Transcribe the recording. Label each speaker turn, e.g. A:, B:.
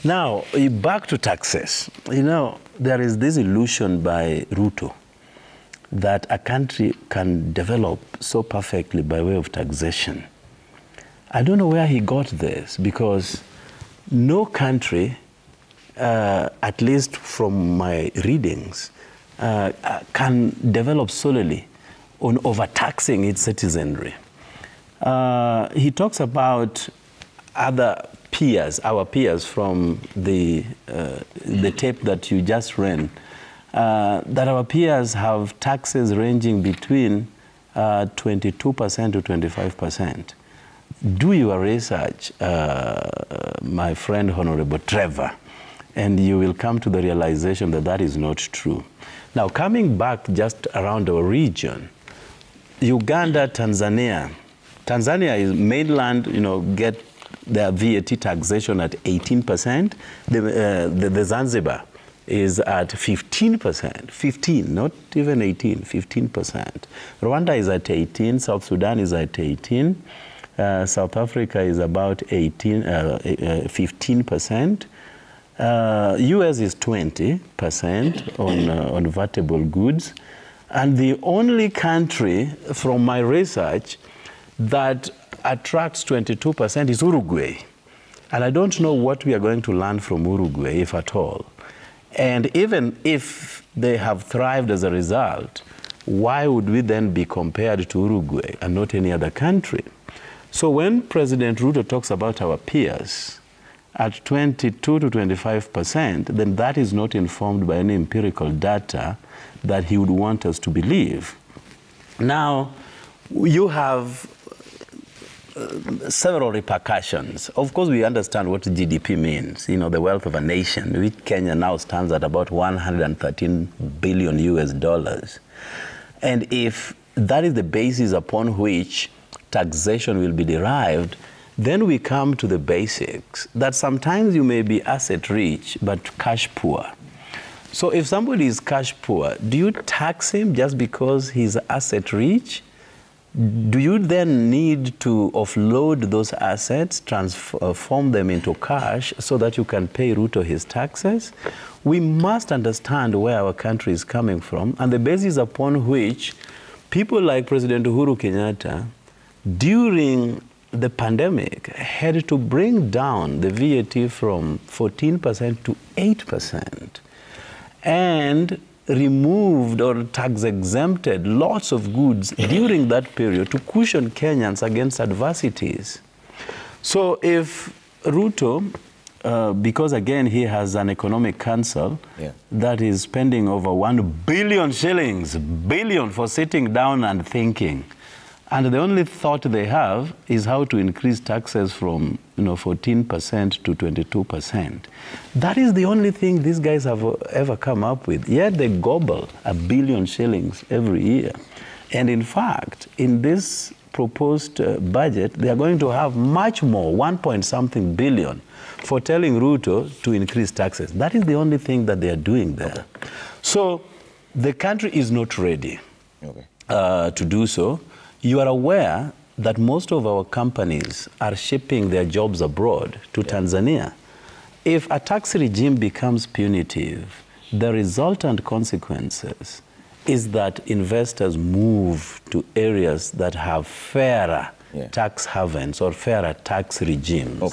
A: Now, back to taxes. You know, there is this illusion by Ruto that a country can develop so perfectly by way of taxation. I don't know where he got this, because no country, at least from my readings, can develop solely on overtaxing its citizenry. He talks about other peers, our peers from the tape that you just ran, that our peers have taxes ranging between 22% to 25%. Do your research, my friend Honorable Trevor, and you will come to the realization that that is not true. Now, coming back just around our region, Uganda, Tanzania. Tanzania is mainland, you know, get their VAT taxation at 18%. The Zanzibar is at 15%. 15, not even 18, 15%. Rwanda is at 18, South Sudan is at 18, South Africa is about 15%. US is 20% on vertible goods. And the only country from my research that attracts 22% is Uruguay. And I don't know what we are going to learn from Uruguay, if at all. And even if they have thrived as a result, why would we then be compared to Uruguay and not any other country? So when President Ruto talks about our peers at 22 to 25%, then that is not informed by any empirical data that he would want us to believe. Now, you have several repercussions. Of course, we understand what GDP means, you know, the wealth of a nation, which Kenya now stands at about 113 billion US dollars. And if that is the basis upon which taxation will be derived, then we come to the basics, that sometimes you may be asset rich, but cash poor. So if somebody is cash poor, do you tax him just because he's asset rich? Do you then need to offload those assets, transform them into cash so that you can pay Ruto his taxes? We must understand where our country is coming from and the basis upon which people like President Uhuru Kenyatta, during the pandemic, had to bring down the VAT from 14% to 8%. And removed or tax exempted lots of goods during that period to cushion Kenyans against adversities. So if Ruto, because again he has an economic council that is spending over 1 billion shillings, for sitting down and thinking, and the only thought they have is how to increase taxes from 14% to 22%. That is the only thing these guys have ever come up with. Yet they gobble 1 billion shillings every year. And in fact, in this proposed budget, they are going to have much more, 1-point-something billion, for telling Ruto to increase taxes. That is the only thing that they are doing there. Okay. So the country is not ready to do so. You are aware that most of our companies are shipping their jobs abroad to Tanzania. If a tax regime becomes punitive, the resultant consequences is that investors move to areas that have fairer tax havens or fairer tax regimes.